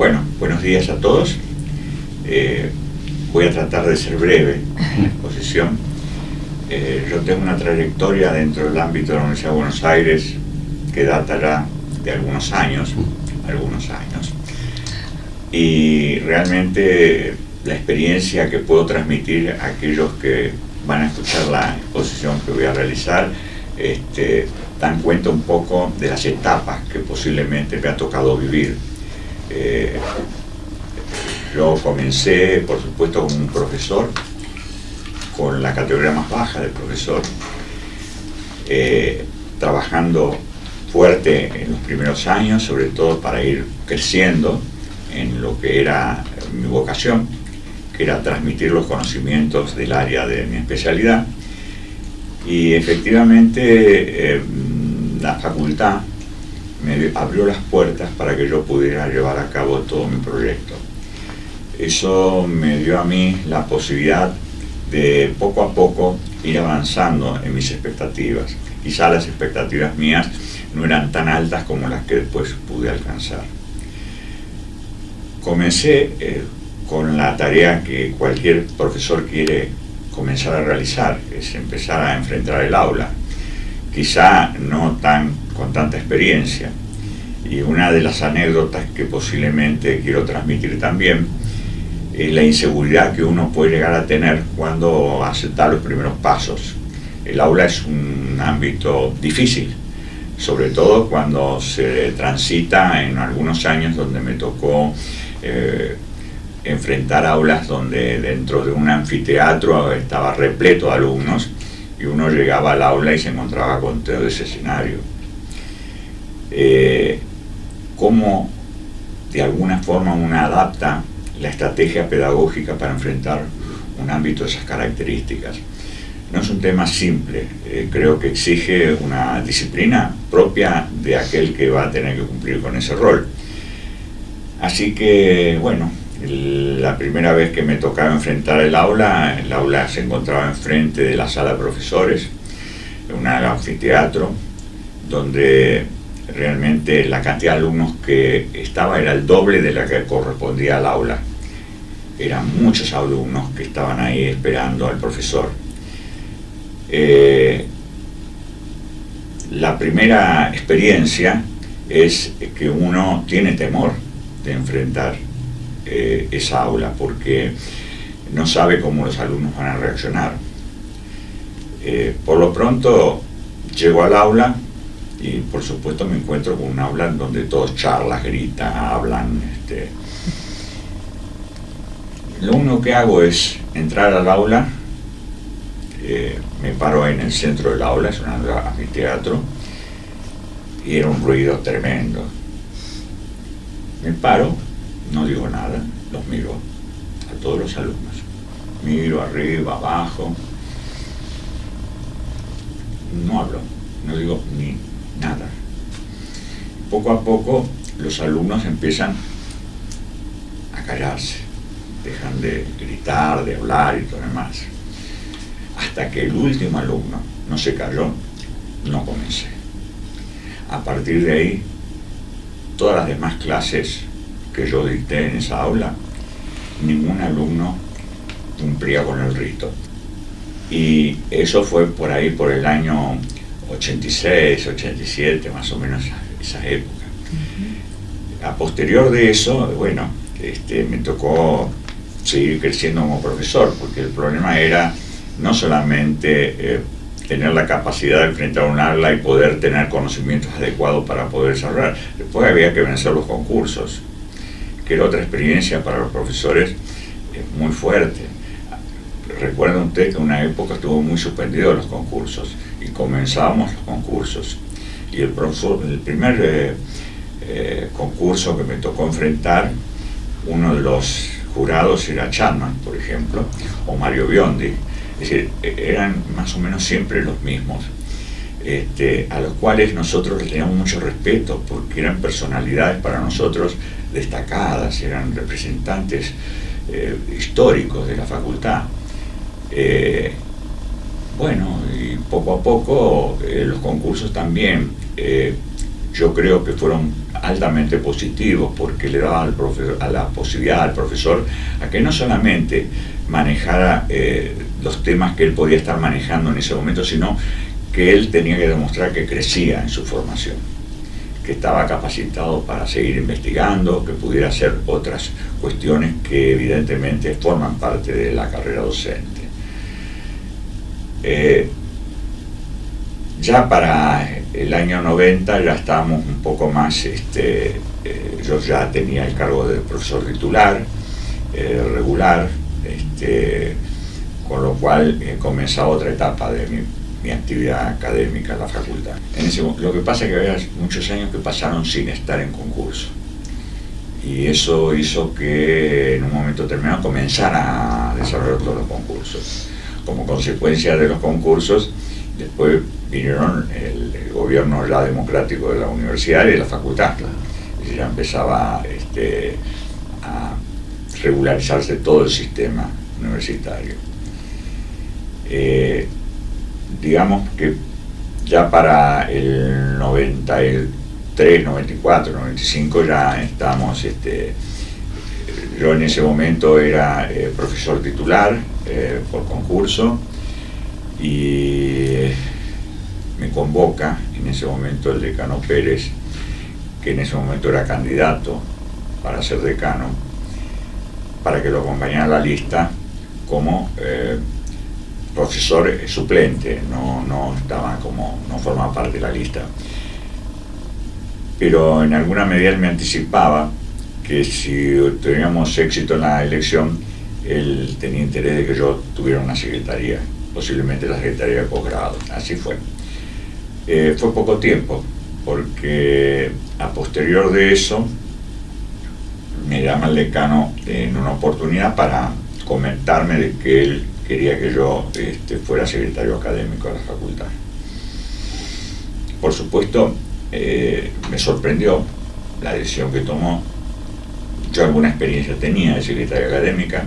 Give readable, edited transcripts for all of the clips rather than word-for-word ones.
Bueno, buenos días a todos. Voy a tratar de ser breve en la exposición. Yo tengo una trayectoria dentro del ámbito de la Universidad de Buenos Aires que datará de algunos años, y realmente la experiencia que puedo transmitir a aquellos que van a escuchar la exposición que voy a realizar dan cuenta un poco de las etapas que posiblemente me ha tocado vivir. Yo comencé, por supuesto, como un profesor, con la categoría más baja de profesor, trabajando fuerte en los primeros años, sobre todo para ir creciendo en lo que era mi vocación, que era transmitir los conocimientos del área de mi especialidad. Y efectivamente la facultad me abrió las puertas para que yo pudiera llevar a cabo todo mi proyecto. Eso me dio a mí la posibilidad de poco a poco ir avanzando en mis expectativas. Quizá las expectativas mías no eran tan altas como las que después pude alcanzar. Comencé con la tarea que cualquier profesor quiere comenzar a realizar, que es empezar a enfrentar el aula. Quizá no con tanta experiencia. Y una de las anécdotas que posiblemente quiero transmitir también es la inseguridad que uno puede llegar a tener cuando acepta los primeros pasos. El aula es un ámbito difícil, sobre todo cuando se transita en algunos años donde me tocó enfrentar aulas donde dentro de un anfiteatro estaba repleto de alumnos y uno llegaba al aula y se encontraba con todo ese escenario. Cómo de alguna forma uno adapta la estrategia pedagógica para enfrentar un ámbito de esas características. No es un tema simple, creo que exige una disciplina propia de aquel que va a tener que cumplir con ese rol. Así que, bueno, la primera vez que me tocaba enfrentar el aula se encontraba enfrente de la sala de profesores, en un anfiteatro, donde realmente la cantidad de alumnos que estaba era el doble de la que correspondía al aula. Eran muchos alumnos que estaban ahí esperando al profesor. La primera experiencia es que uno tiene temor de enfrentar esa aula porque no sabe cómo los alumnos van a reaccionar. Por lo pronto llego al aula y por supuesto me encuentro con un aula en donde todos charlan, gritan, hablan. Lo único que hago es entrar al aula, me paro en el centro del aula, es un anfiteatro, y era un ruido tremendo. Me paro, no digo nada, los miro a todos los alumnos. Miro arriba, abajo, no hablo, no digo ni nada. Poco a poco los alumnos empiezan a callarse, dejan de gritar, de hablar y todo lo demás. Hasta que el último alumno no se calló, no comencé. A partir de ahí, todas las demás clases que yo dicté en esa aula, ningún alumno cumplía con el rito. Y eso fue por ahí, por el año 86, 87, más o menos esa época. A posterior de eso, bueno, me tocó seguir creciendo como profesor, porque el problema era no solamente tener la capacidad de enfrentar un aula y poder tener conocimientos adecuados para poder desarrollar. Después había que vencer los concursos, que era otra experiencia para los profesores muy fuerte. Recuerden ustedes que en una época estuvo muy suspendido los concursos y comenzábamos los concursos. Y el primer concurso que me tocó enfrentar, uno de los jurados era Chapman, por ejemplo, o Mario Biondi. Es decir, eran más o menos siempre los mismos, a los cuales nosotros les teníamos mucho respeto porque eran personalidades para nosotros destacadas, eran representantes históricos de la facultad. Bueno, y poco a poco los concursos también yo creo que fueron altamente positivos, porque le daba a la posibilidad al profesor a que no solamente manejara los temas que él podía estar manejando en ese momento, sino que él tenía que demostrar que crecía en su formación, que estaba capacitado para seguir investigando, que pudiera hacer otras cuestiones que evidentemente forman parte de la carrera docente. Ya para el año 90 ya estábamos un poco más, yo ya tenía el cargo de profesor titular, regular, con lo cual comenzaba otra etapa de mi actividad académica en la facultad. Lo que pasa es que había muchos años que pasaron sin estar en concurso, y eso hizo que en un momento determinado comenzara a desarrollar todos los concursos. Como consecuencia de los concursos, después vinieron el gobierno ya democrático de la universidad y de la facultad. Y ya empezaba a regularizarse todo el sistema universitario. Digamos que ya para el 93, 94, 95 ya estábamos, yo en ese momento era profesor titular por concurso, y me convoca en ese momento el decano Pérez, que en ese momento era candidato para ser decano, para que lo acompañara a la lista como profesor suplente, no formaba parte de la lista. Pero en alguna medida él me anticipaba que si teníamos éxito en la elección, él tenía interés de que yo tuviera una secretaría, posiblemente la secretaría de posgrado. Así fue. Fue poco tiempo, porque a posterior de eso me llama el decano en una oportunidad para comentarme de que él quería que yo fuera secretario académico de la facultad. Por supuesto, me sorprendió la decisión que tomó. Yo alguna experiencia tenía de secretaria académica,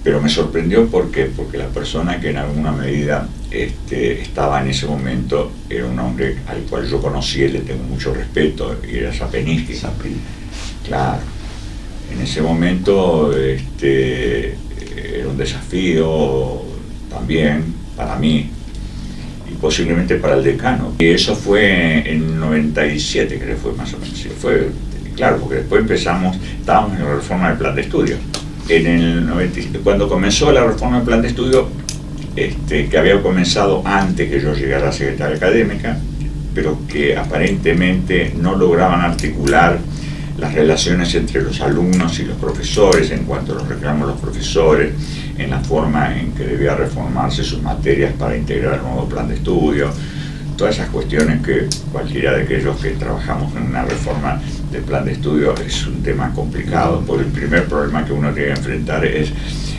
pero me sorprendió porque la persona que en alguna medida estaba en ese momento era un hombre al cual yo conocí y le tengo mucho respeto, y era Sapeninsky. Claro, en ese momento era un desafío también para mí, y posiblemente para el decano. Y eso fue en 97, creo que fue más o menos. Sí, fue, claro, porque después estábamos en la reforma del plan de estudio. En el 97, cuando comenzó la reforma del plan de estudio, que había comenzado antes que yo llegara a la secretaria académica, pero que aparentemente no lograban articular las relaciones entre los alumnos y los profesores en cuanto a los reclamos de los profesores, en la forma en que debía reformarse sus materias para integrar el nuevo plan de estudio, todas esas cuestiones que cualquiera de aquellos que trabajamos en una reforma del plan de estudio es un tema complicado, porque el primer problema que uno tiene que enfrentar es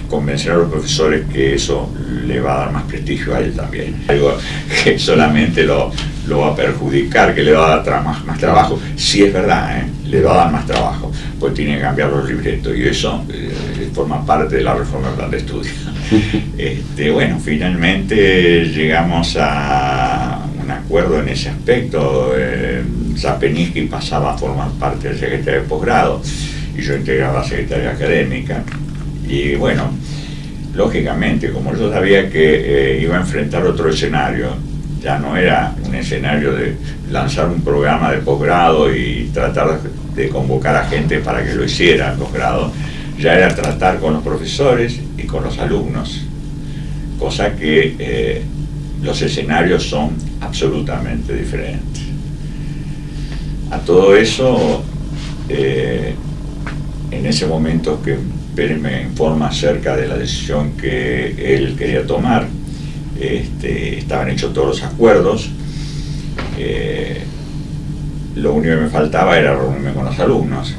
convencer a los profesores que eso le va a dar más prestigio a él también. Algo que solamente lo va a perjudicar, que le va a dar más trabajo. Sí, es verdad, le va a dar más trabajo, pues tiene que cambiar los libretos, y eso forma parte de la reforma del plan de estudio. Bueno, finalmente llegamos a un acuerdo en ese aspecto. Sapeninsky pasaba a formar parte del secretario de posgrado y yo integraba la secretaría académica. Y bueno, lógicamente, como yo sabía que iba a enfrentar otro escenario, ya no era un escenario de lanzar un programa de posgrado y tratar de convocar a gente para que lo hiciera el posgrado, ya era tratar con los profesores y con los alumnos, cosa que los escenarios son absolutamente diferentes. A todo eso, en ese momento que Pérez me informa acerca de la decisión que él quería tomar, estaban hechos todos los acuerdos, lo único que me faltaba era reunirme con los alumnos,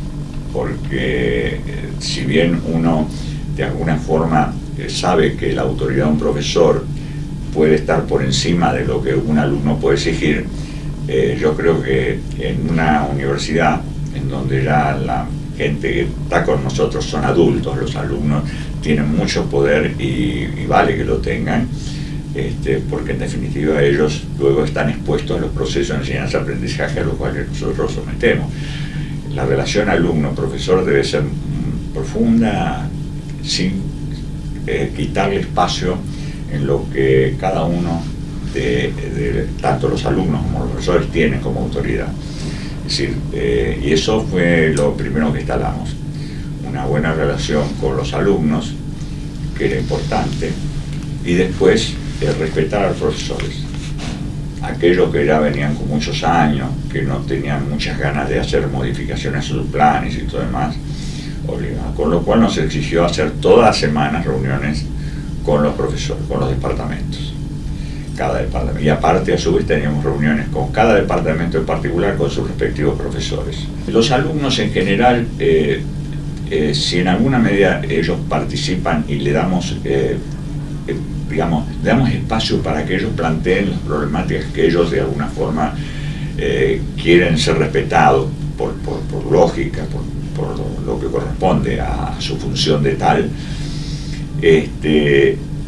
porque si bien uno de alguna forma sabe que la autoridad de un profesor puede estar por encima de lo que un alumno puede exigir, yo creo que en una universidad en donde ya la gente que está con nosotros son adultos, los alumnos tienen mucho poder y vale que lo tengan, porque en definitiva ellos luego están expuestos a los procesos de enseñanza-aprendizaje a los cuales nosotros sometemos. La relación alumno-profesor debe ser profunda, sin quitarle espacio en lo que cada uno tanto los alumnos como los profesores tienen como autoridad. Es decir, y eso fue lo primero que instalamos, una buena relación con los alumnos, que era importante, y después respetar a los profesores. Aquellos que ya venían con muchos años, que no tenían muchas ganas de hacer modificaciones a sus planes y todo demás, con lo cual nos exigió hacer todas las semanas reuniones con los profesores, con los departamentos, cada departamento. Y aparte, a su vez, teníamos reuniones con cada departamento en particular, con sus respectivos profesores. Los alumnos en general, si en alguna medida ellos participan y le damos, le damos espacio para que ellos planteen las problemáticas que ellos de alguna forma quieren ser respetados por lógica, por lo que corresponde a su función de tal,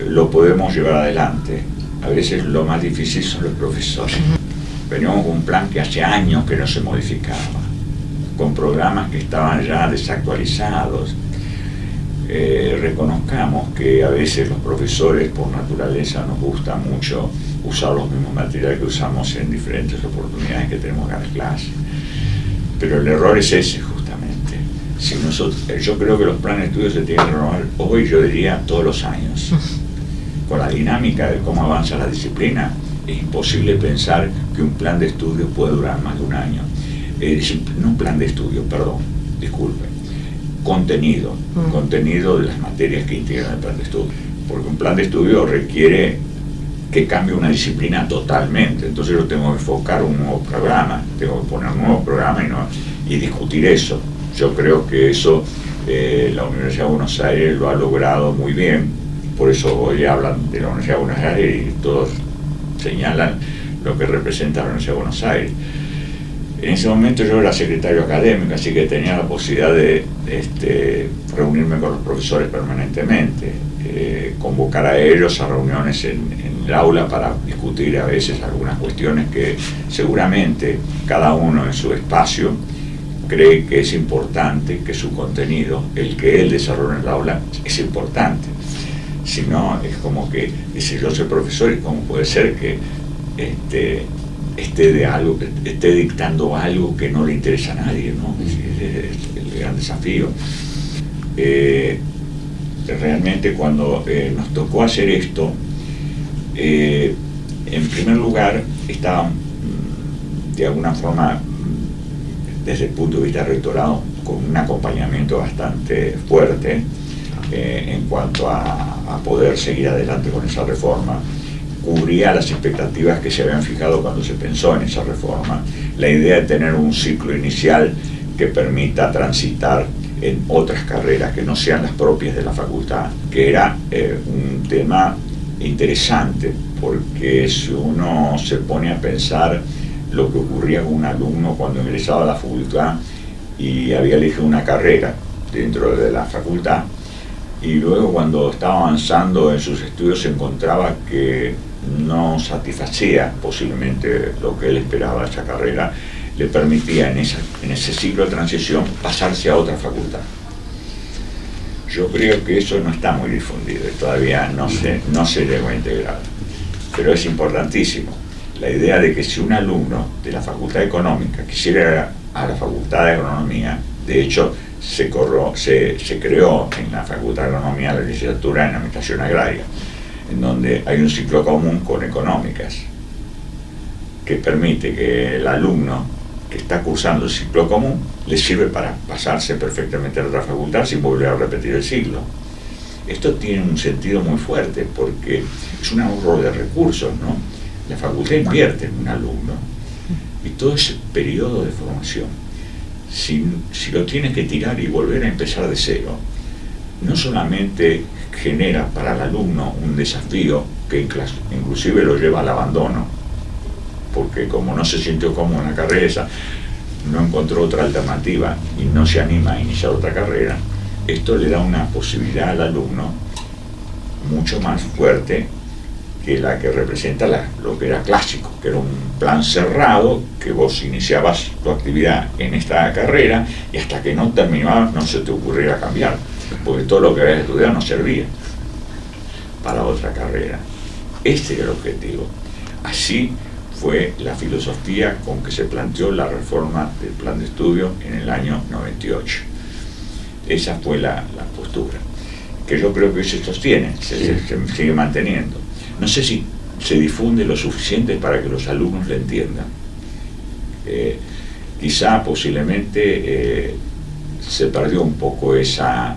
lo podemos llevar adelante. A veces lo más difícil son los profesores. Veníamos con un plan que hace años que no se modificaba, con programas que estaban ya desactualizados. Reconozcamos que a veces los profesores por naturaleza nos gusta mucho usar los mismos materiales que usamos en diferentes oportunidades que tenemos en la clase, pero el error es ese justamente. Si yo creo que los planes de estudio se tienen que renovar hoy, yo diría todos los años. Con la dinámica de cómo avanza la disciplina, es imposible pensar que un plan de estudio puede durar más de un año. No un plan de estudio, perdón, disculpen. Contenido de las materias que integran el plan de estudio, porque un plan de estudio requiere que cambie una disciplina totalmente, entonces yo tengo que enfocar un nuevo programa, tengo que poner un nuevo programa y discutir eso. Yo creo que eso la Universidad de Buenos Aires lo ha logrado muy bien, por eso hoy hablan de la Universidad de Buenos Aires y todos señalan lo que representa la Universidad de Buenos Aires. En ese momento yo era secretario académico, así que tenía la posibilidad de reunirme con los profesores permanentemente, convocar a ellos a reuniones en el aula para discutir a veces algunas cuestiones que seguramente cada uno en su espacio cree que es importante, que su contenido, el que él desarrolla en el aula, es importante. Si no, es como que, dice, yo soy profesor y cómo puede ser que esté dictando algo que no le interesa a nadie, ¿no? Es el gran desafío. Realmente cuando nos tocó hacer esto, en primer lugar estaban de alguna forma desde el punto de vista del rectorado con un acompañamiento bastante fuerte en cuanto a poder seguir adelante con esa reforma. Cubría las expectativas que se habían fijado cuando se pensó en esa reforma, la idea de tener un ciclo inicial que permita transitar en otras carreras que no sean las propias de la facultad, que era un tema interesante, porque si uno se pone a pensar lo que ocurría con un alumno cuando ingresaba a la facultad y había elegido una carrera dentro de la facultad, y luego cuando estaba avanzando en sus estudios se encontraba que no satisfacía posiblemente lo que él esperaba de esa carrera, le permitía en ese ciclo de transición pasarse a otra facultad. Yo creo que eso no está muy difundido y todavía no se llegó a integrar, pero es importantísimo. La idea de que si un alumno de la Facultad Económica quisiera ir a la Facultad de Agronomía, de hecho se creó en la Facultad de Agronomía la licenciatura en Administración Agraria, en donde hay un ciclo común con económicas, que permite que el alumno que está cursando el ciclo común le sirve para pasarse perfectamente a la otra facultad sin volver a repetir el ciclo. Esto tiene un sentido muy fuerte porque es un ahorro de recursos, ¿no? La facultad invierte en un alumno y todo ese periodo de formación, si lo tienes que tirar y volver a empezar de cero, no solamente genera para el alumno un desafío que inclusive lo lleva al abandono, porque como no se sintió cómodo en la carrera esa, no encontró otra alternativa y no se anima a iniciar otra carrera, esto le da una posibilidad al alumno mucho más fuerte que la que representa lo que era clásico, que era un plan cerrado, que vos iniciabas tu actividad en esta carrera y hasta que no terminabas no se te ocurriera cambiar, porque todo lo que habías estudiado no servía para otra carrera. Este era el objetivo. Así fue la filosofía con que se planteó la reforma del plan de estudio en el año 98. Esa fue la postura, que yo creo que se sostiene, se sigue manteniendo. No sé si se difunde lo suficiente para que los alumnos le entiendan. Quizá posiblemente se perdió un poco esa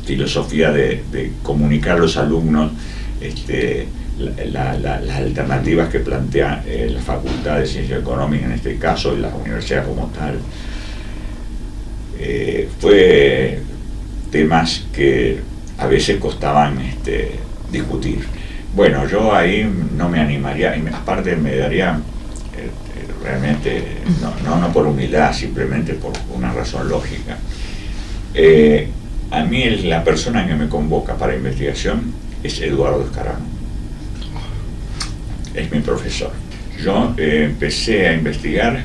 filosofía de comunicar a los alumnos las alternativas que plantea la Facultad de Ciencias Económicas en este caso y la universidad como tal. Fue temas que a veces costaban discutir. Bueno, yo ahí no me animaría, aparte me daría realmente, no por humildad, simplemente por una razón lógica. A mí la persona que me convoca para investigación es Eduardo Escarano. Es mi profesor. Yo empecé a investigar,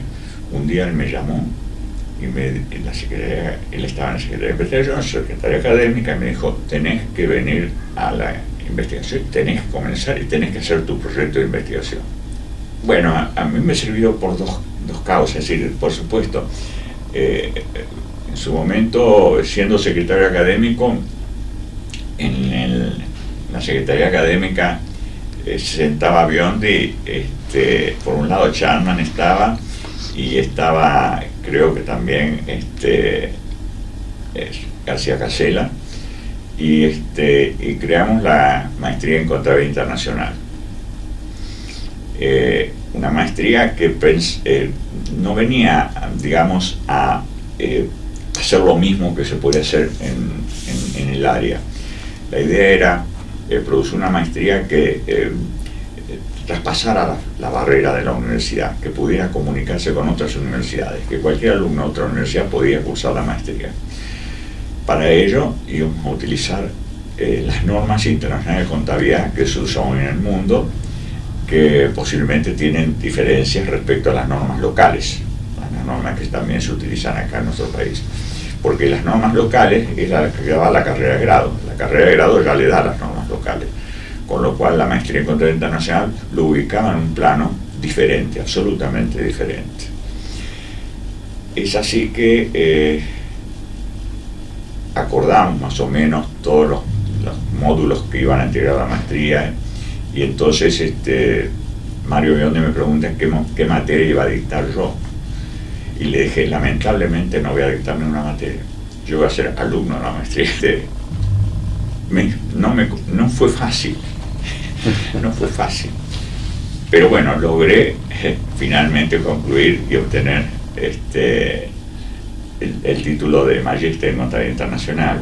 un día él me llamó y en la secretaría, él estaba en la Secretaría de Investigación, secretaria académica, y me dijo, tenés que venir a la investigación, tenés que comenzar y tenés que hacer tu proyecto de investigación. Bueno, a mí me sirvió por dos causas, es decir, por supuesto, en su momento, siendo secretario académico, en la Secretaría Académica se sentaba Biondi, por un lado Charman estaba, y estaba, creo que también, García Casella, y creamos la maestría en Contabilidad Internacional. Una maestría que no venía, digamos, a hacer lo mismo que se puede hacer en el área. La idea era producir una maestría que traspasara la barrera de la universidad, que pudiera comunicarse con otras universidades, que cualquier alumno de otra universidad podía cursar la maestría. Para ello íbamos a utilizar las normas internacionales de contabilidad que se usan en el mundo, que posiblemente tienen diferencias respecto a las normas locales, las normas que también se utilizan acá en nuestro país. Porque las normas locales es la que da la carrera de grado. La carrera de grado ya le da las normas locales. Con lo cual la maestría en Contabilidad Internacional lo ubicaba en un plano diferente, absolutamente diferente. Es así que acordamos más o menos todos los módulos que iban a integrar la maestría, y entonces Mario Biondi me pregunta qué materia iba a dictar yo. Y le dije, lamentablemente no voy a dictar ninguna materia. Yo voy a ser alumno de la maestría. No fue fácil. No fue fácil. Pero bueno, logré finalmente concluir y obtener el título de Magíster en Contabilidad Internacional.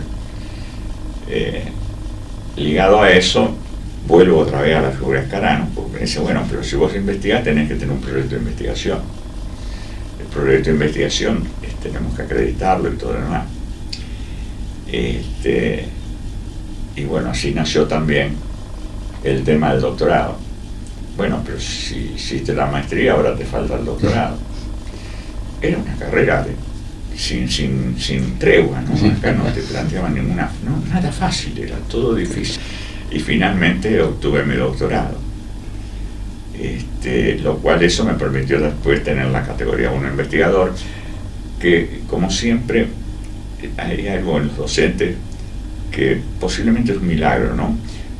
Ligado a eso, vuelvo otra vez a la figura de Escarano, porque me dice, bueno, pero si vos investigás tenés que tener un proyecto de investigación. El proyecto de investigación tenemos que acreditarlo y todo lo demás. Y bueno, así nació también el tema del doctorado. Bueno, pero si hiciste la maestría, ahora te falta el doctorado. Era una carrera sin tregua, ¿no? Acá no te planteaban nada fácil, era todo difícil. Y finalmente obtuve mi doctorado. Lo cual eso me permitió después tener la categoría 1 investigador, que como siempre hay algo en los docentes que posiblemente es un milagro, ¿no?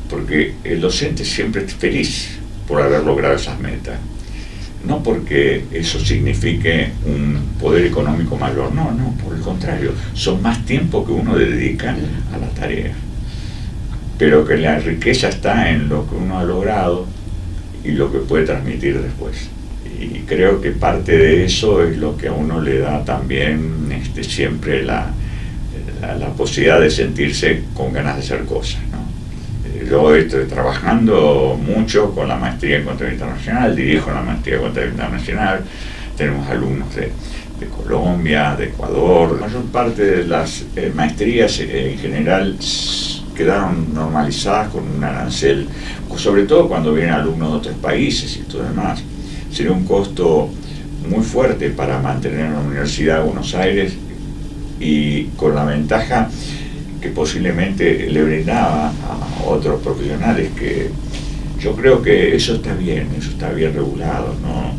Porque el docente siempre es feliz por haber logrado esas metas, no porque eso signifique un poder económico mayor, no, por el contrario, son más tiempo que uno dedica a la tarea, pero que la riqueza está en lo que uno ha logrado y lo que puede transmitir después. Y creo que parte de eso es lo que a uno le da también siempre la posibilidad de sentirse con ganas de hacer cosas, ¿no? Yo estoy trabajando mucho con la maestría en Contabilidad Internacional, dirijo la maestría en Contabilidad Internacional, tenemos alumnos de Colombia, de Ecuador. La mayor parte de las maestrías en general quedaron normalizadas con un arancel, sobre todo cuando vienen alumnos de otros países y todo demás. Sería un costo muy fuerte para mantener la Universidad de Buenos Aires, y con la ventaja que posiblemente le brindaba a otros profesionales, que yo creo que eso está bien regulado, ¿no?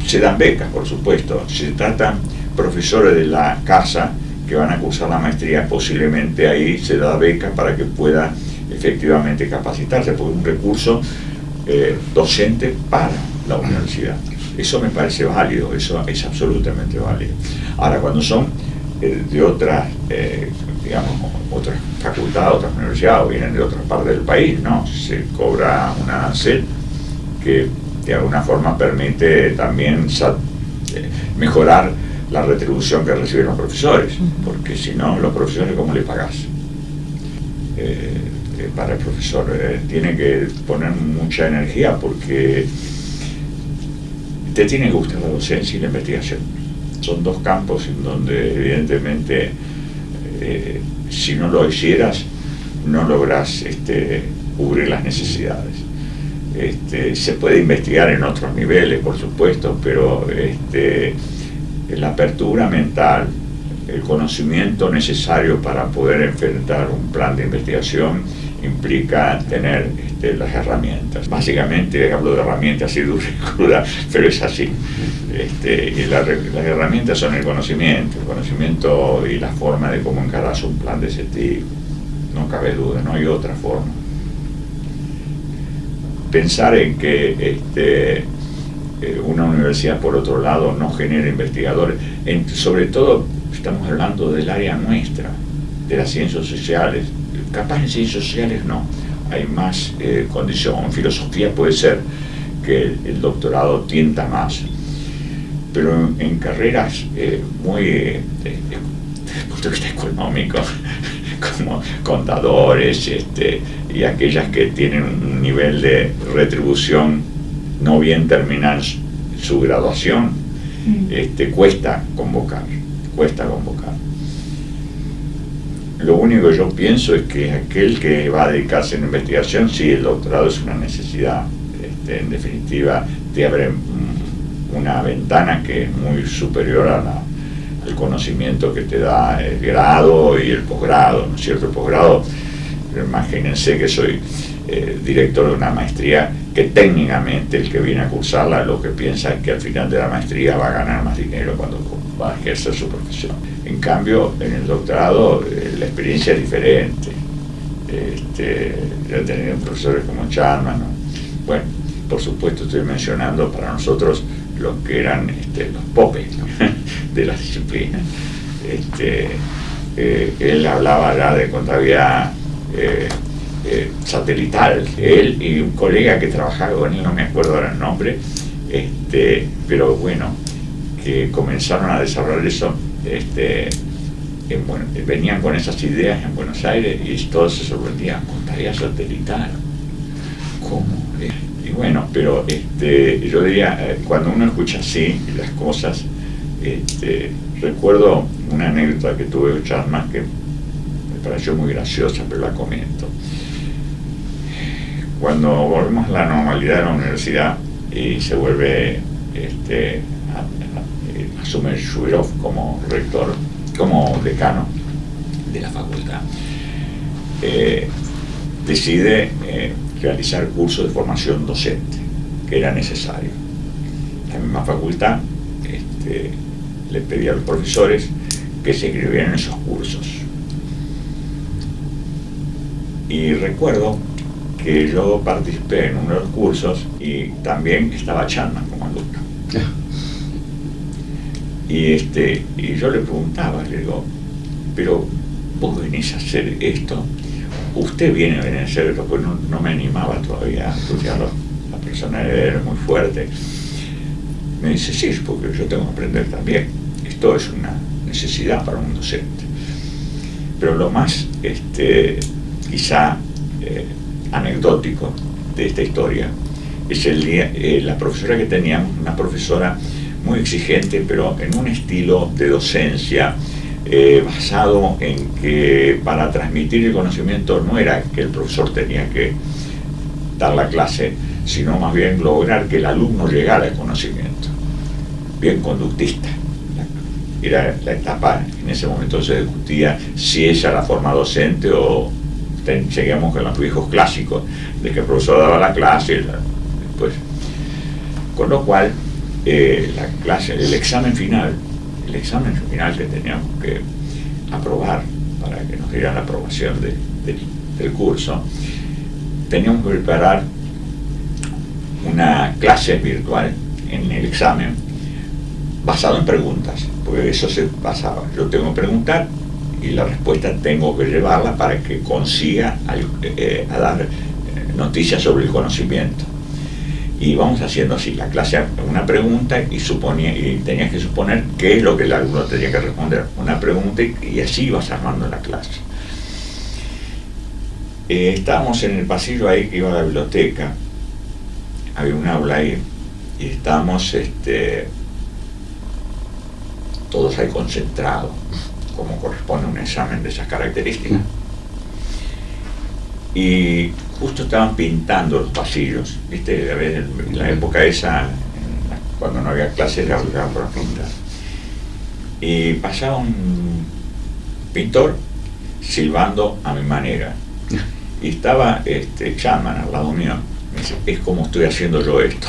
Se dan becas, por supuesto, se tratan profesores de la casa que van a cursar la maestría, posiblemente ahí se da beca para que pueda efectivamente capacitarse, porque es un recurso docente para la universidad. Eso me parece válido, eso es absolutamente válido. Ahora, cuando son de otras, digamos, otras facultades, otras universidades, o vienen de otras partes del país, no, se cobra un arancel que de alguna forma permite también mejorar la retribución que reciben los profesores, porque si no, los profesores, ¿cómo le pagás? Para el profesor tiene que poner mucha energía, porque te tiene que gustar la docencia y la investigación. Son dos campos en donde evidentemente si no lo hicieras no lográs cubrir las necesidades. Se puede investigar en otros niveles, por supuesto, pero la apertura mental, el conocimiento necesario para poder enfrentar un plan de investigación implica tener las herramientas. Básicamente hablo de herramientas así duras y crudas, pero es así. Y las herramientas son el conocimiento y la forma de cómo encarás un plan de ese tipo. No cabe duda, no hay otra forma. Pensar en que una universidad, por otro lado, no genera investigadores, sobre todo estamos hablando del área nuestra, de las ciencias sociales. Capaz en ciencias sociales no, hay más condición. En filosofía puede ser que el doctorado tienta más, pero en carreras muy, desde el punto de vista económico, como contadores y aquellas que tienen un nivel de retribución no bien terminar su graduación, cuesta convocar. Lo único que yo pienso es que aquel que va a dedicarse a la investigación, sí, el doctorado es una necesidad, en definitiva te abre una ventana que es muy superior al conocimiento que te da el grado y el posgrado, ¿no es cierto? El posgrado, imagínense que soy director de una maestría que técnicamente el que viene a cursarla lo que piensa es que al final de la maestría va a ganar más dinero cuando va a ejercer su profesión. En cambio, en el doctorado la experiencia es diferente. Yo he tenido profesores como Chapman, ¿no? Bueno, por supuesto estoy mencionando para nosotros los que eran los popes, ¿no? de las disciplinas. Él hablaba ya de contabilidad satelital, él y un colega que trabajaba con él, no me acuerdo ahora el nombre, pero bueno, que comenzaron a desarrollar eso, venían con esas ideas en Buenos Aires y todos se sorprendían, contabilidad satelital, ¿cómo? Y bueno, pero yo diría, cuando uno escucha así las cosas, recuerdo una anécdota que tuve de Chapman que me pareció muy graciosa, pero la comento. Cuando volvemos a la normalidad de la universidad y se vuelve, asume Shubirov como rector, como decano de la facultad, decide realizar cursos de formación docente, que era necesario. La misma facultad le pedía a los profesores que se inscribieran en esos cursos. Y recuerdo que yo participé en uno de los cursos y también estaba Chapman como alumno. Y yo le preguntaba, le digo, pero vos venís a hacer esto, usted viene a venir a hacer esto, pues no me animaba todavía a estudiarlo, la personalidad era muy fuerte. Me dice, sí, porque yo tengo que aprender también, esto es una necesidad para un docente. Pero lo más, quizá anecdótico de esta historia es la profesora que teníamos, una profesora muy exigente, pero en un estilo de docencia basado en que para transmitir el conocimiento no era que el profesor tenía que dar la clase, sino más bien lograr que el alumno llegara al conocimiento, bien conductista. Era la etapa, en ese momento se discutía si esa era la forma docente o seguíamos con los viejos clásicos, de que el profesor daba la clase, después. Con lo cual, la clase, el examen final que teníamos que aprobar para que nos dieran la aprobación del curso, teníamos que preparar una clase virtual en el examen basado en preguntas, porque eso se basaba. Yo tengo que preguntar y la respuesta tengo que llevarla para que consiga a dar noticias sobre el conocimiento. Y vamos haciendo así, la clase, una pregunta y tenías que suponer qué es lo que el alumno tenía que responder. Una pregunta y así ibas armando la clase. Estábamos en el pasillo ahí que iba a la biblioteca, había un aula ahí y estábamos todos ahí concentrados, como corresponde a un examen de esas características. Y justo estaban pintando los pasillos, ¿viste? En la época esa, cuando no había clases, era obligado para pintar. Y pasaba un pintor silbando a mi manera. Y estaba Chapman al lado mío. Me dice, es como estoy haciendo yo esto.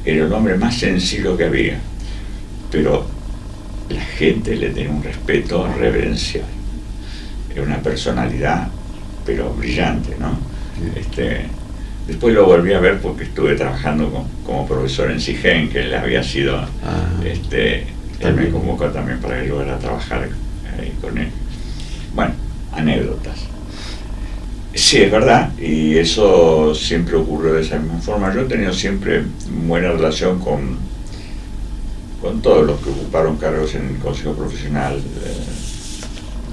Era el hombre más sencillo que había, pero la gente le tenía un respeto reverencial. Era una personalidad, pero brillante, ¿no? Después lo volví a ver porque estuve trabajando como profesor en CIGEN, que él había sido, él me convocó también para que yo fuera a trabajar ahí con él. Bueno, anécdotas. Sí, es verdad, y eso siempre ocurrió de esa misma forma. Yo he tenido siempre buena relación con todos los que ocuparon cargos en el Consejo Profesional.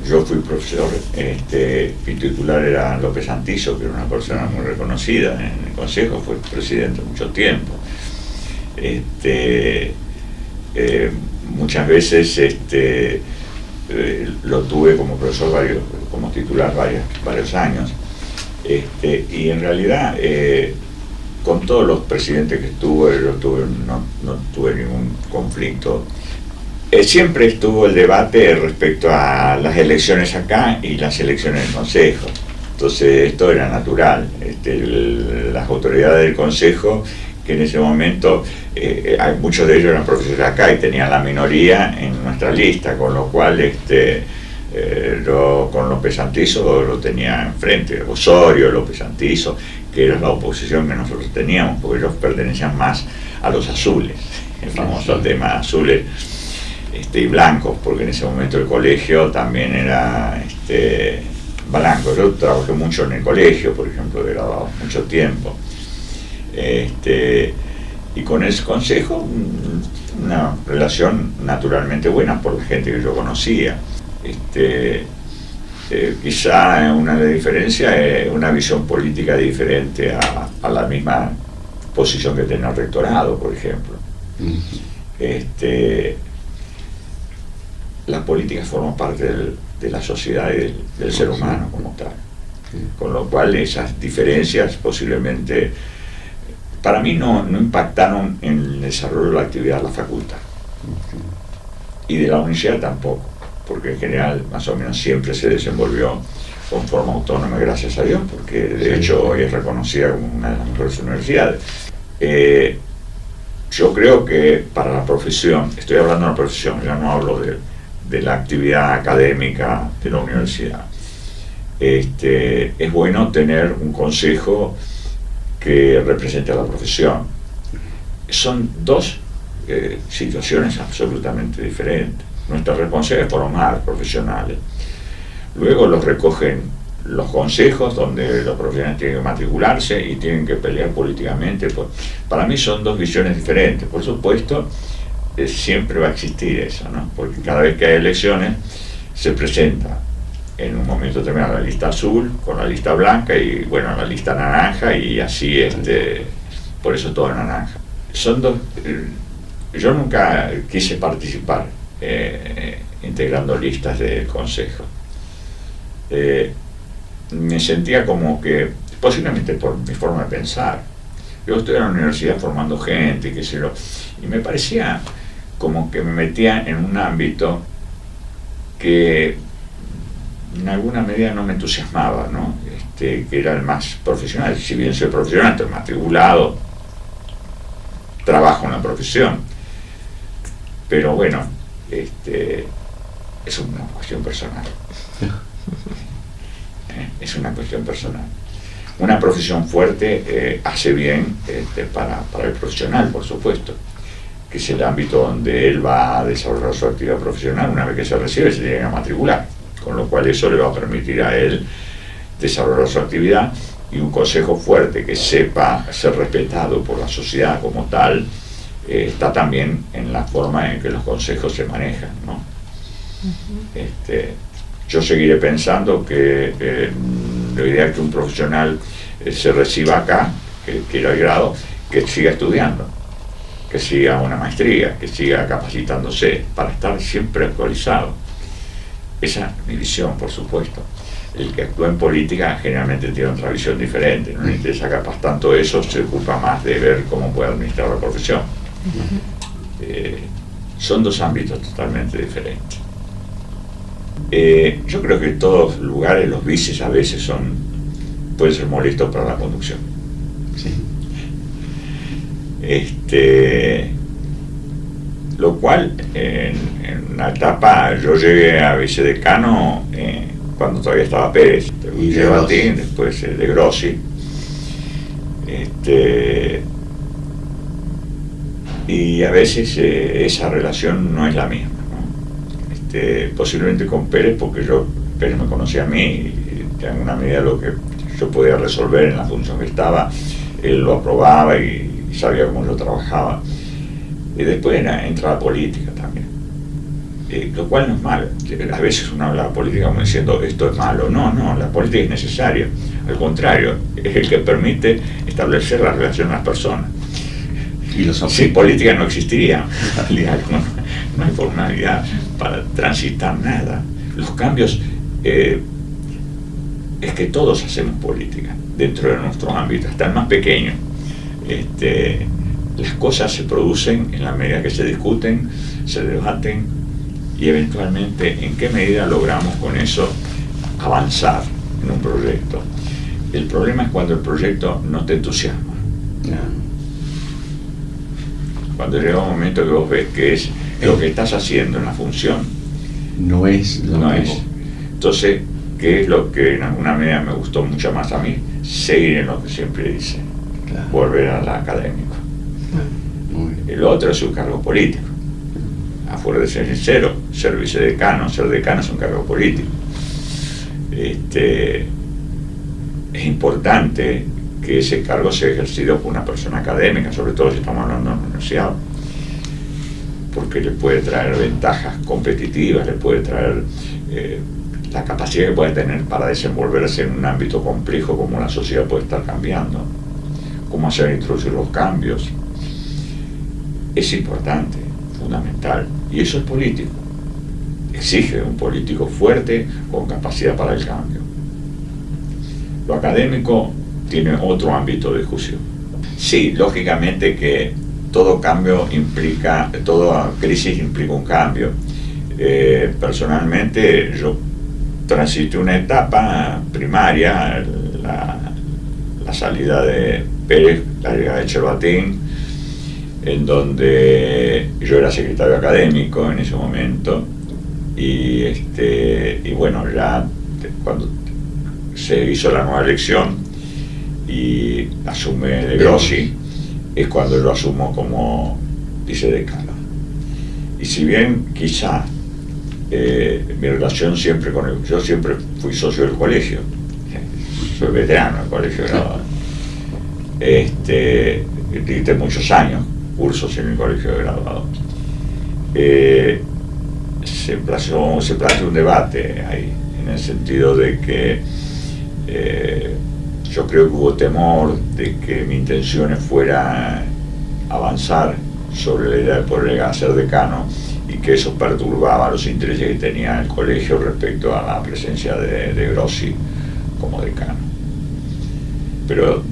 Yo fui profesor, mi titular era López Antizo, que era una persona muy reconocida en el Consejo, fue presidente mucho tiempo. Muchas veces lo tuve como profesor como titular varios años. Y en realidad, con todos los presidentes que estuve, no tuve ningún conflicto. Siempre estuvo el debate respecto a las elecciones acá y las elecciones del Consejo. Entonces esto era natural. Las autoridades del Consejo, que en ese momento muchos de ellos eran profesores acá y tenían la minoría en nuestra lista, con lo cual yo con López Antizo lo tenía enfrente, Osorio, López Antizo, que era la oposición que nosotros teníamos, porque ellos pertenecían más a los azules, el famoso tema azules y blancos, porque en ese momento el colegio también era blanco. Yo trabajé mucho en el colegio, por ejemplo, he grabado mucho tiempo. Y con ese consejo, una relación naturalmente buena por la gente que yo conocía. Quizá una diferencia es una visión política diferente a la misma posición que tenía el rectorado, por ejemplo. La política forma parte de la sociedad y del ser humano como tal. Con lo cual esas diferencias posiblemente para mí no impactaron en el desarrollo de la actividad de la facultad. Y de la universidad tampoco, porque en general más o menos siempre se desenvolvió con forma autónoma, gracias a Dios, porque de hecho hoy es reconocida como una de las mejores universidades. Yo creo que para la profesión, estoy hablando de la profesión, ya no hablo de la actividad académica de la universidad, es bueno tener un consejo que represente a la profesión. Son dos situaciones absolutamente diferentes. Nuestra responsabilidad es formar profesionales. Luego los recogen los consejos donde los profesionales tienen que matricularse y tienen que pelear políticamente. Para mí son dos visiones diferentes. Por supuesto, siempre va a existir eso, ¿no? Porque cada vez que hay elecciones se presenta en un momento determinado la lista azul con la lista blanca y bueno, la lista naranja y así, por eso todo naranja. Son dos. Yo nunca quise participar integrando listas del consejo. Me sentía como que, posiblemente por mi forma de pensar, yo estoy en la universidad formando gente, qué sé yo, y me parecía como que me metía en un ámbito que en alguna medida no me entusiasmaba, ¿no? Que era el más profesional. Si bien soy profesional, estoy matriculado, trabajo en la profesión, pero bueno, es una cuestión personal. Es una cuestión personal. Una profesión fuerte hace bien para el profesional, por supuesto, que es el ámbito donde él va a desarrollar su actividad profesional. Una vez que se recibe, se tiene que matricular, con lo cual eso le va a permitir a él desarrollar su actividad, y un consejo fuerte que sepa ser respetado por la sociedad como tal está también en la forma en que los consejos se manejan, ¿no? Yo seguiré pensando que lo ideal es que un profesional se reciba acá, que quiera el grado, que siga estudiando, que siga una maestría, que siga capacitándose para estar siempre actualizado. Esa es mi visión, por supuesto. El que actúa en política generalmente tiene otra visión diferente, no le interesa capaz tanto eso, se ocupa más de ver cómo puede administrar la profesión. Son dos ámbitos totalmente diferentes. Yo creo que en todos los lugares los vices a veces pueden ser molestos para la conducción. Sí. Lo cual en una etapa yo llegué a vicedecano cuando todavía estaba Pérez, y de Batín, después de Grossi. Y a veces esa relación no es la misma, ¿no? Posiblemente con Pérez, porque Pérez me conocía a mí, y en alguna medida lo que yo podía resolver en la función que estaba, él lo aprobaba y sabía cómo yo trabajaba. Y después entra la política también, lo cual no es malo. A veces uno habla de la política como diciendo esto es malo. No, la política es necesaria, al contrario, es el que permite establecer la relación de las personas. Y sin política no existiría, no hay formalidad para transitar nada. Los cambios, es que todos hacemos política dentro de nuestro ámbito, hasta el más pequeño. Las cosas se producen en la medida que se discuten, se debaten, y eventualmente en qué medida logramos con eso avanzar en un proyecto. El problema es cuando el proyecto no te entusiasma. Cuando llega un momento que vos ves que es lo que estás haciendo en la función no es lo no que es. Entonces, ¿qué es lo que en alguna medida me gustó mucho más a mí? Seguir en lo que siempre hice. Claro. Volver al académico. Muy bien. El otro es un cargo político. Afuera de ser sincero, ser vicedecano, ser decano es un cargo político. Es importante que ese cargo sea ejercido por una persona académica, sobre todo si estamos hablando de una universidad, porque le puede traer ventajas competitivas, le puede traer la capacidad que puede tener para desenvolverse en un ámbito complejo como la sociedad puede estar cambiando, cómo hacer introducir los cambios. Es importante, fundamental, y eso es político. Exige un político fuerte con capacidad para el cambio. Lo académico tiene otro ámbito de discusión. Sí, lógicamente que todo cambio implica, toda crisis implica un cambio. Personalmente yo transité una etapa primaria, la salida de Pérez, la llegada de Cherbatín, en donde yo era secretario académico en ese momento, y bueno, ya cuando se hizo la nueva elección y asume De Grossi, es cuando yo asumo como vicedecano. Y si bien quizá mi relación siempre yo siempre fui socio del colegio, soy veterano del colegio graduado, dicté muchos años cursos en el colegio de graduados. Se planteó un debate ahí, en el sentido de que yo creo que hubo temor de que mi intención fuera avanzar sobre la idea de poder llegar a ser decano, y que eso perturbaba los intereses que tenía el colegio respecto a la presencia de Grossi como decano. Pero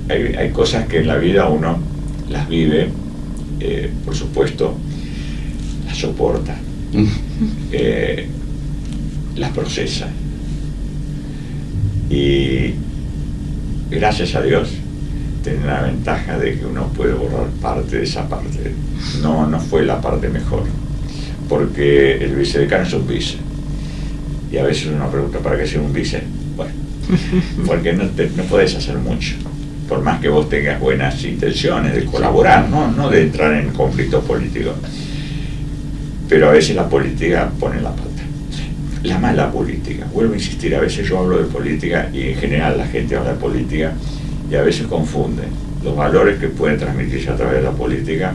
hay cosas que en la vida uno las vive, por supuesto, las soporta, las procesa, y gracias a Dios tiene la ventaja de que uno puede borrar parte de esa parte. No fue la parte mejor, porque el vicedecano es un vice, y a veces uno pregunta, ¿para qué ser un vice? Bueno, porque no podés hacer mucho, por más que vos tengas buenas intenciones de colaborar, no de entrar en conflictos políticos, pero a veces la política pone la pata. La mala política, vuelvo a insistir, a veces yo hablo de política y en general la gente habla de política y a veces confunde los valores que pueden transmitirse a través de la política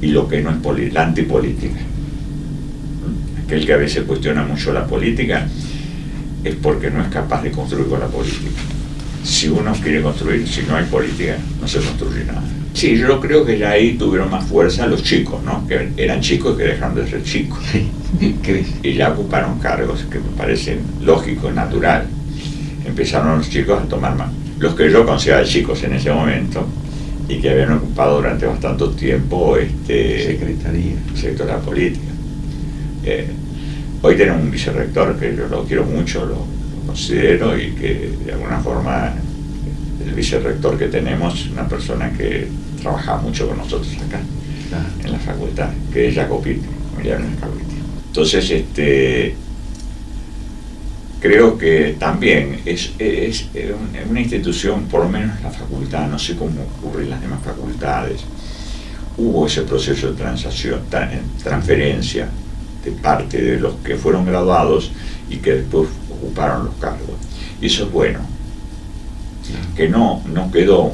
y lo que no es la antipolítica. Aquel que a veces cuestiona mucho la política es porque no es capaz de construir con la política. Si uno quiere construir, si no hay política, no se construye nada. Sí, yo creo que ya ahí tuvieron más fuerza los chicos, ¿no? Que eran chicos y que dejaron de ser chicos. Y ya ocuparon cargos que me parecen lógicos, natural. Empezaron los chicos a tomar más. Los que yo consideraba chicos en ese momento y que habían ocupado durante bastante tiempo secretaría política. Hoy tenemos un vicerrector que yo lo quiero mucho, lo considero, y que de alguna forma el vicerrector que tenemos es una persona que trabaja mucho con nosotros acá, en la facultad, que es Jacopiti, Emiliano Jacopiti. Entonces, creo que también es una institución, por lo menos la facultad, no sé cómo ocurre en las demás facultades, hubo ese proceso de transferencia de parte de los que fueron graduados y que después ocuparon los cargos. Y eso es bueno, que no quedó,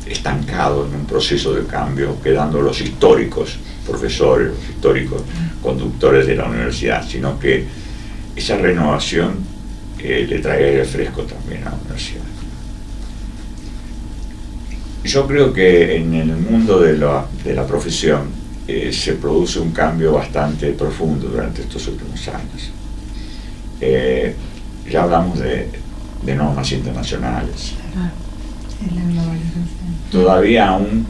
estancado en un proceso de cambio, quedando los históricos profesores, los históricos conductores de la universidad, sino que esa renovación le trae aire fresco también a la universidad. Yo creo que en el mundo de la profesión se produce un cambio bastante profundo durante estos últimos años. Ya hablamos de normas internacionales. Todavía aún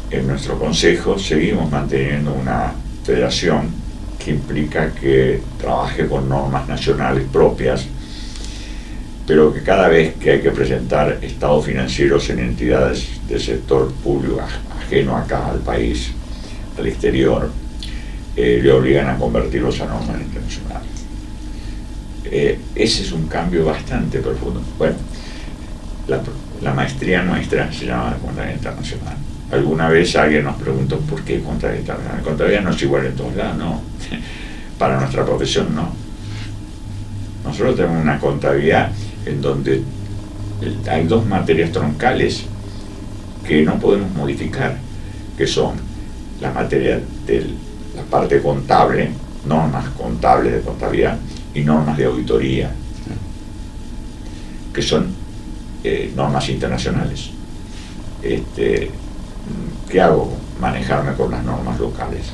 en nuestro consejo seguimos manteniendo una federación que implica que trabaje con normas nacionales propias, pero que cada vez que hay que presentar estados financieros en entidades del sector público ajeno acá al país, al exterior, le obligan a convertirlos a normas internacionales. Ese es un cambio bastante profundo. Bueno, la maestría nuestra se llama Contabilidad Internacional. Alguna vez alguien nos preguntó ¿por qué Contabilidad Internacional? La contabilidad no es igual en todos lados, no. Para nuestra profesión no. Nosotros tenemos una contabilidad en donde hay dos materias troncales que no podemos modificar, que son la materia de la parte contable, normas contables de contabilidad, y normas de auditoría, que son normas internacionales. ¿Qué hago? Manejarme con las normas locales.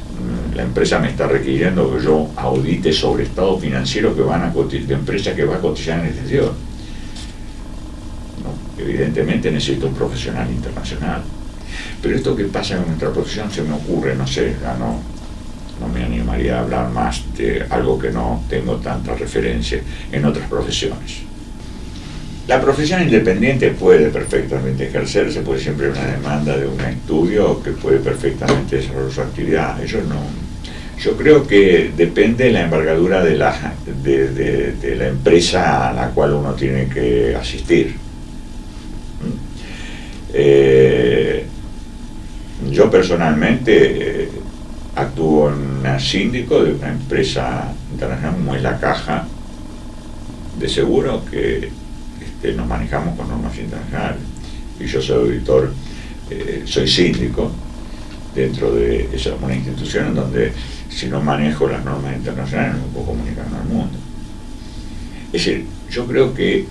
La empresa me está requiriendo que yo audite sobre estados financieros de empresa que va a cotizar en el exterior. ¿No? Evidentemente necesito un profesional internacional. Pero esto que pasa en nuestra profesión se me ocurre, no sé, no me animaría a hablar más de algo que no tengo tanta referencia en otras profesiones. La profesión independiente puede perfectamente ejercerse, puede siempre haber una demanda de un estudio que puede perfectamente desarrollar su actividad. Yo creo que depende de la envergadura de la empresa a la cual uno tiene que asistir. Yo personalmente actúo en síndico de una empresa internacional como es la Caja de Seguro, que nos manejamos con normas internacionales, y yo soy auditor, soy síndico dentro de una institución en donde si no manejo las normas internacionales no me puedo comunicar con el mundo. Es decir, yo creo que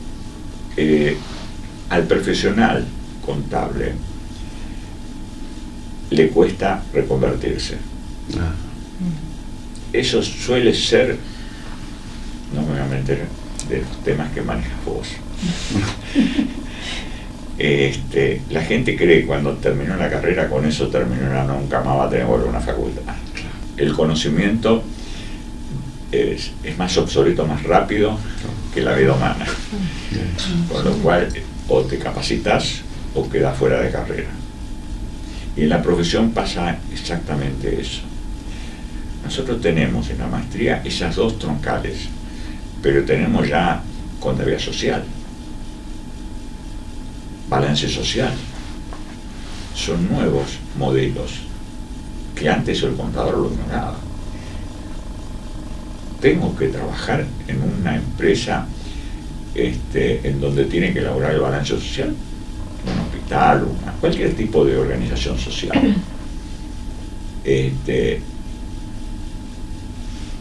al profesional contable le cuesta reconvertirse. Eso suele ser, no me voy a meter de los temas que manejas vos. La gente cree que cuando terminó la carrera, con eso terminó, nunca más va a tener que volver a una facultad. El conocimiento es más obsoleto, más rápido que la vida humana. Con lo cual, o te capacitas o quedas fuera de carrera. Y en la profesión pasa exactamente eso. Nosotros tenemos en la maestría esas dos troncales, pero tenemos ya contabilidad social, balance social. Son nuevos modelos que antes el contador lo ignoraba. Tengo que trabajar en una empresa en donde tiene que elaborar el balance social, un hospital, cualquier tipo de organización social.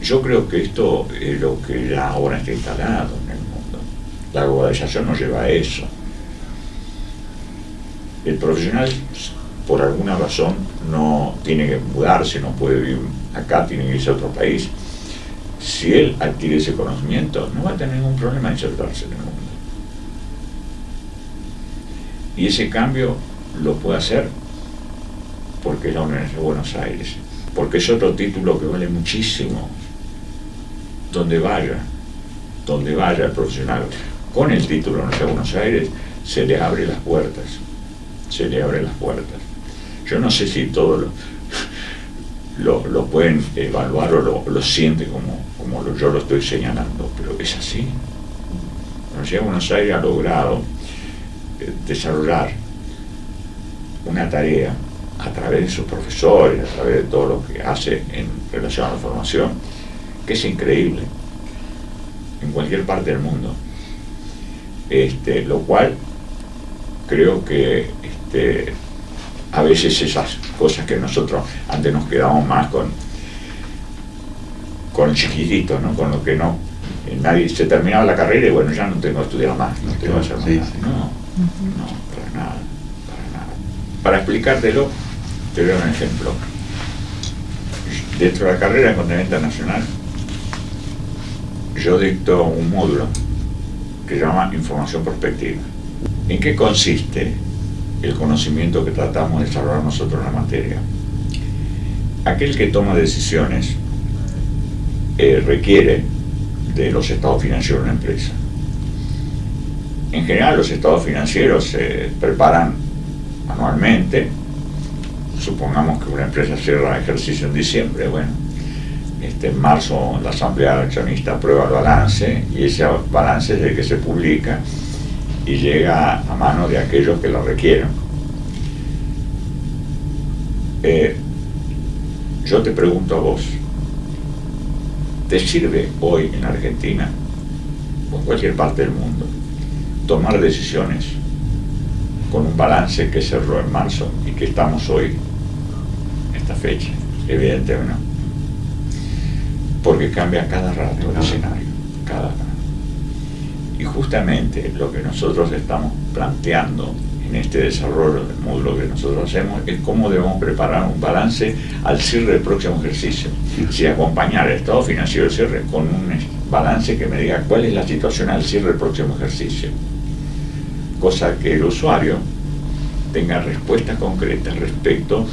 Yo creo que esto es lo que ya ahora está instalado en el mundo. La globalización nos lleva a eso. El profesional, por alguna razón, no tiene que mudarse, no puede vivir acá, tiene que irse a otro país. Si él adquiere ese conocimiento, no va a tener ningún problema en insertarse en el mundo. Y ese cambio lo puede hacer porque es la Universidad de Buenos Aires, porque es otro título que vale muchísimo. Donde vaya el profesional con el título de la Universidad de Buenos Aires, se le abre las puertas. Se le abren las puertas. Yo no sé si todos lo pueden evaluar o lo sienten como yo lo estoy señalando, pero es así. La Universidad de Buenos Aires ha logrado desarrollar una tarea a través de sus profesores, a través de todo lo que hace en relación a la formación, que es increíble en cualquier parte del mundo. Lo cual creo que a veces esas cosas que nosotros antes nos quedamos más con chiquititos, ¿no? Con lo que no, nadie se terminaba la carrera y bueno, ya no tengo que estudiar más, no tengo que hacer más nada. No, para nada. Para explicártelo, te doy un ejemplo. Dentro de la carrera de Contabilidad Internacional, yo dicto un módulo que se llama Información Prospectiva. ¿En qué consiste el conocimiento que tratamos de desarrollar nosotros en la materia? Aquel que toma decisiones requiere de los estados financieros de una empresa. En general, los estados financieros se preparan anualmente. Supongamos que una empresa cierra ejercicio en diciembre, bueno, en marzo la asamblea accionista aprueba el balance y ese balance es el que se publica y llega a manos de aquellos que lo requieren. Yo te pregunto a vos, ¿te sirve hoy en Argentina o en cualquier parte del mundo tomar decisiones con un balance que cerró en marzo y que estamos hoy, esta fecha? Evidentemente no, porque cambia cada rato el escenario, cada rato. Y justamente lo que nosotros estamos planteando en este desarrollo del módulo que nosotros hacemos es cómo debemos preparar un balance al cierre del próximo ejercicio. Si acompañar el estado financiero del cierre con un balance que me diga cuál es la situación al cierre del próximo ejercicio, cosa que el usuario tenga respuestas concretas respecto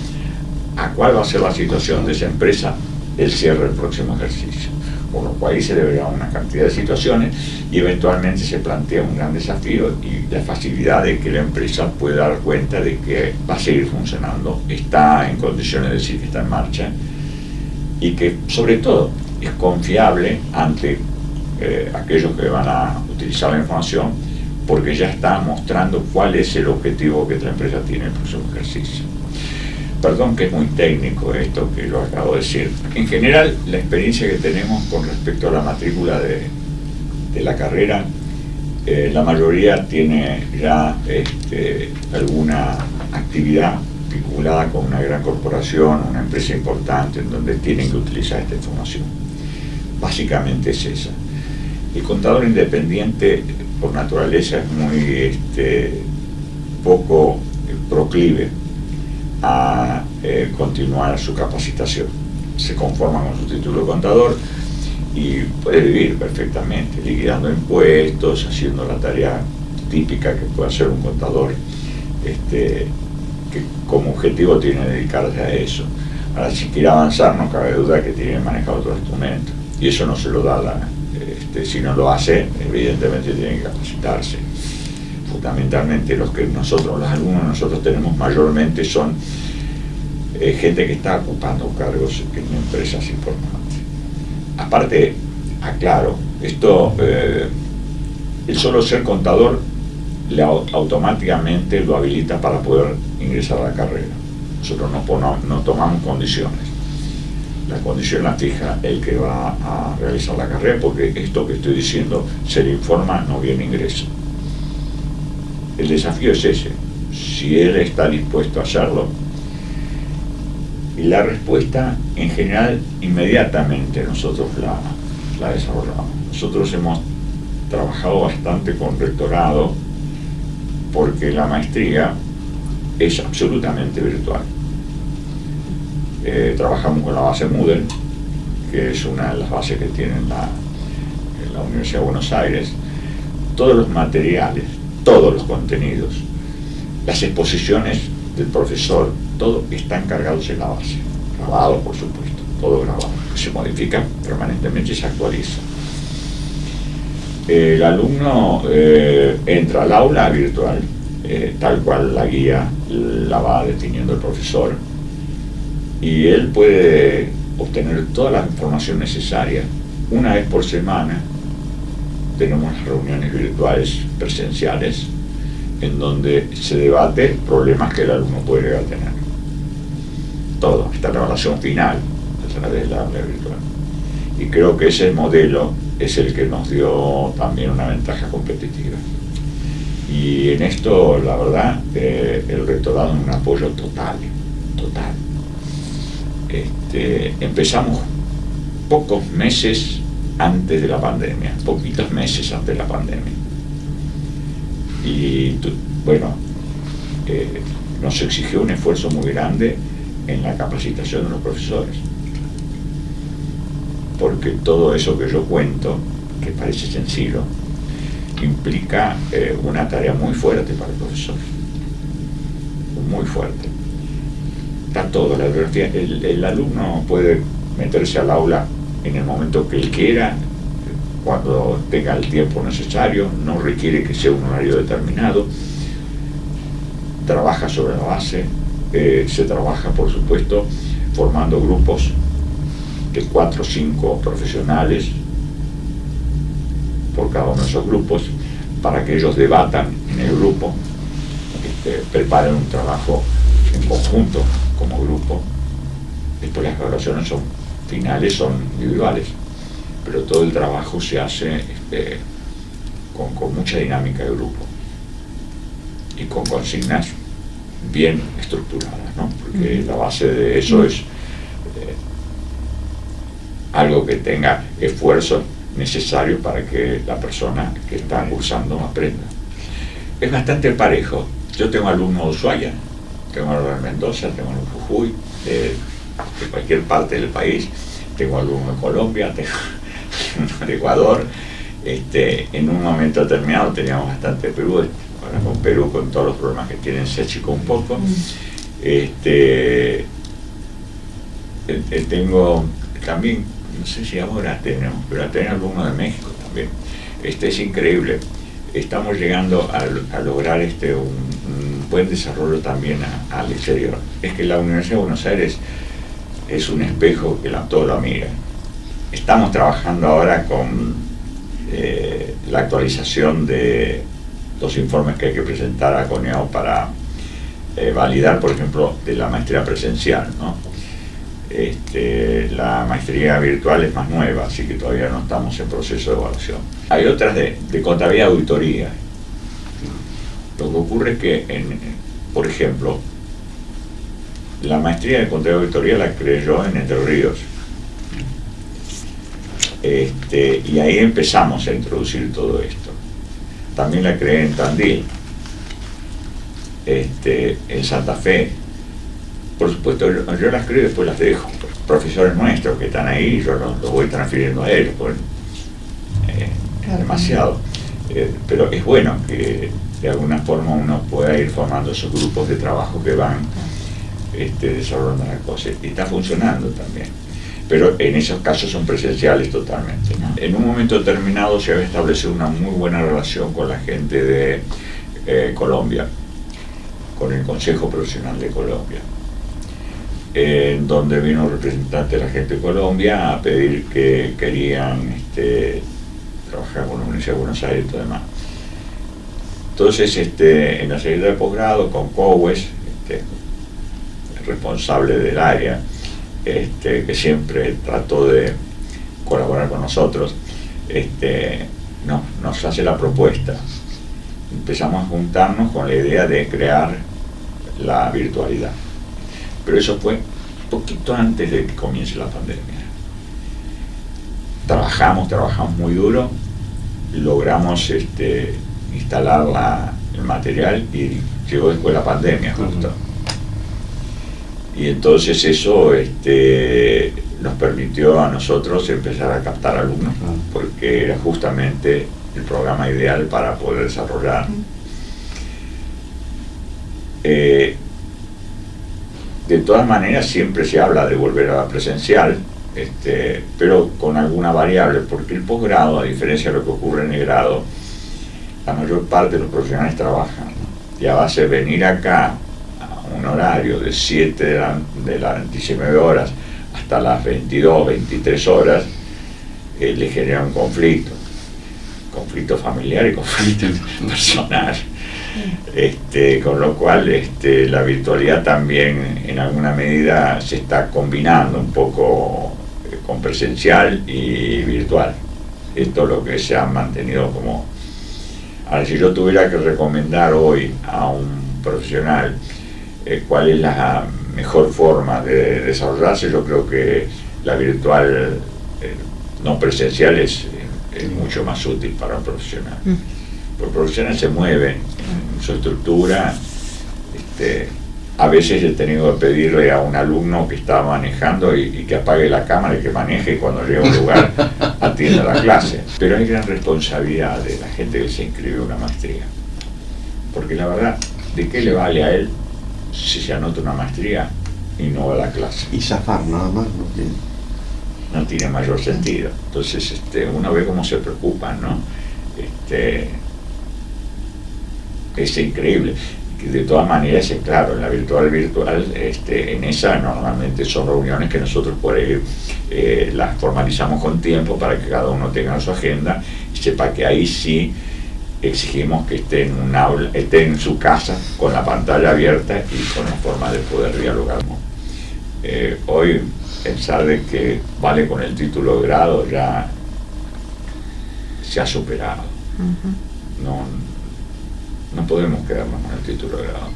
a cuál va a ser la situación de esa empresa el cierre del próximo ejercicio. Por lo cual ahí se deberá una cantidad de situaciones y eventualmente se plantea un gran desafío y la facilidad de que la empresa pueda dar cuenta de que va a seguir funcionando, está en condiciones de decir que está en marcha y que sobre todo es confiable ante aquellos que van a utilizar la información, porque ya está mostrando cuál es el objetivo que la empresa tiene en el próximo ejercicio. Perdón que es muy técnico esto que lo acabo de decir. En general, la experiencia que tenemos con respecto a la matrícula de la carrera, la mayoría tiene ya alguna actividad vinculada con una gran corporación, una empresa importante, en donde tienen que utilizar esta información. Básicamente es esa. El contador independiente, por naturaleza, es muy poco proclive a continuar su capacitación. se conforma con su título de contador y puede vivir perfectamente, liquidando impuestos, haciendo la tarea típica que puede hacer un contador, que como objetivo tiene dedicarse a eso. Ahora, si quiere avanzar, no cabe duda que tiene que manejar otro instrumento, y eso no se lo da si no lo hace, evidentemente tiene que capacitarse. Fundamentalmente los alumnos nosotros tenemos mayormente son gente que está ocupando cargos en empresas importantes. Aparte, aclaro, esto, el solo ser contador automáticamente lo habilita para poder ingresar a la carrera. Nosotros no tomamos condiciones. La condición la fija el que va a realizar la carrera, porque esto que estoy diciendo se le informa, no viene ingreso. El desafío es ese, si él está dispuesto a hacerlo. Y la respuesta, en general, inmediatamente nosotros la desarrollamos. Nosotros hemos trabajado bastante con rectorado, porque la maestría es absolutamente virtual. Trabajamos con la base Moodle, que es una de las bases que tiene en la Universidad de Buenos Aires. Todos los materiales, todos los contenidos, las exposiciones del profesor, todo están cargados en la base, grabado por supuesto, todo grabado, se modifica permanentemente y se actualiza. El alumno entra al aula virtual, tal cual la guía la va definiendo el profesor, y él puede obtener toda la información necesaria. Una vez por semana tenemos reuniones virtuales presenciales en donde se debate problemas que el alumno puede llegar a tener. Todo, hasta la evaluación final a través del aula virtual. Y creo que ese modelo es el que nos dio también una ventaja competitiva. Y en esto, la verdad, el rectorado es un apoyo total. Empezamos pocos meses antes de la pandemia, poquitos meses antes de la pandemia. Y bueno, nos exigió un esfuerzo muy grande en la capacitación de los profesores, porque todo eso que yo cuento, que parece sencillo, implica una tarea muy fuerte para el profesor, muy fuerte. Está todo, la bibliografía, el alumno puede meterse al aula en el momento que él quiera, cuando tenga el tiempo necesario, no requiere que sea un horario determinado, trabaja sobre la base, se trabaja por supuesto formando grupos de 4 o 5 profesionales por cada uno de esos grupos, para que ellos debatan en el grupo, preparen un trabajo en conjunto como grupo. Después las evaluaciones finales son individuales, pero todo el trabajo se hace con mucha dinámica de grupo y con consignas bien estructuradas, ¿no? Porque la base de eso es algo que tenga esfuerzo necesario para que la persona que está cursando aprenda. Es bastante parejo. Yo tengo alumnos de Ushuaia, tengo alumnos de Mendoza, tengo alumnos de Jujuy, de cualquier parte del país, tengo alumnos de Colombia, tengo alumnos de Ecuador. En un momento determinado teníamos bastante de Perú. Ahora con Perú, con todos los problemas que tienen, se achicó un poco. Tengo también, no sé si ahora tenemos, pero tenemos alumnos de México también. Es increíble. Estamos llegando a lograr un buen desarrollo también al exterior. Es que la Universidad de Buenos Aires es un espejo que todo lo mira. Estamos trabajando ahora con la actualización de los informes que hay que presentar a CONEAU para validar, por ejemplo, de la maestría presencial, ¿no? La maestría virtual es más nueva, así que todavía no estamos en proceso de evaluación. Hay otras de contabilidad y auditoría. Lo que ocurre es que, por ejemplo, la maestría de contabilidad y auditoría la creé yo en Entre Ríos. Y ahí empezamos a introducir todo esto. También la creé en Tandil, en Santa Fe. Por supuesto, yo las creo y después las dejo. profesores nuestros que están ahí, yo los voy transfiriendo a ellos, porque, es demasiado. Pero es bueno que de alguna forma uno pueda ir formando esos grupos de trabajo que van desarrollando las cosas. Y está funcionando también. Pero en esos casos son presenciales totalmente, ¿no? En un momento determinado se había establecido una muy buena relación con la gente de Colombia, con el Consejo Profesional de Colombia, donde vino un representante de la gente de Colombia a pedir que querían trabajar con la Universidad de Buenos Aires y todo demás. Entonces, en la Secretaría de Posgrado, con Cowes, el responsable del área, que siempre trató de colaborar con nosotros, nos hace la propuesta. Empezamos a juntarnos con la idea de crear la virtualidad. Pero eso fue poquito antes de que comience la pandemia. Trabajamos muy duro, logramos instalar el material y llegó después la pandemia justo. Y entonces eso nos permitió a nosotros empezar a captar alumnos, porque era justamente el programa ideal para poder desarrollar. De todas maneras siempre se habla de volver a la presencial, pero con alguna variable, porque el posgrado, a diferencia de lo que ocurre en el grado, la mayor parte de los profesionales trabajan, y a base de venir acá a un horario de 7 de las 19 horas hasta las 22, 23 horas, le genera un conflicto familiar y conflicto personal. Con lo cual la virtualidad también en alguna medida se está combinando un poco con presencial y virtual. Esto es lo que se ha mantenido como... Ahora, si yo tuviera que recomendar hoy a un profesional cuál es la mejor forma de desarrollarse, yo creo que la virtual no presencial es mucho más útil para un profesional. Porque el profesional se mueve en su estructura. A veces he tenido que pedirle a un alumno que está manejando y que apague la cámara y que maneje, y cuando llega a un lugar atienda la clase. Pero hay gran responsabilidad de la gente que se inscribe a una maestría. Porque la verdad, ¿de qué le vale a él si se anota una maestría y no va a la clase? Y zafar nada más, no tiene mayor sentido. Entonces uno ve cómo se preocupan, ¿no? Es increíble. De todas maneras, claro, en la virtual, en esa normalmente son reuniones que nosotros por ahí las formalizamos con tiempo para que cada uno tenga su agenda y sepa que ahí sí exigimos que esté en un aula, esté en su casa con la pantalla abierta y con la forma de poder dialogar. Hoy pensar de que vale con el título de grado ya se ha superado. No podemos quedarnos con el título de grado,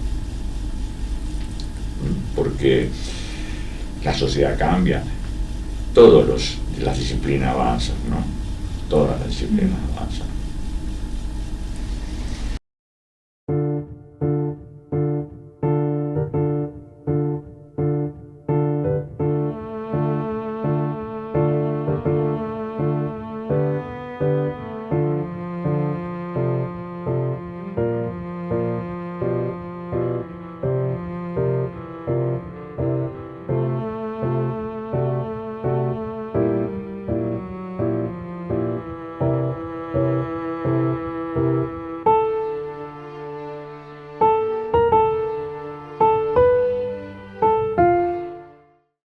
porque la sociedad cambia, todas las disciplinas avanzan, ¿no? Todas las disciplinas avanzan.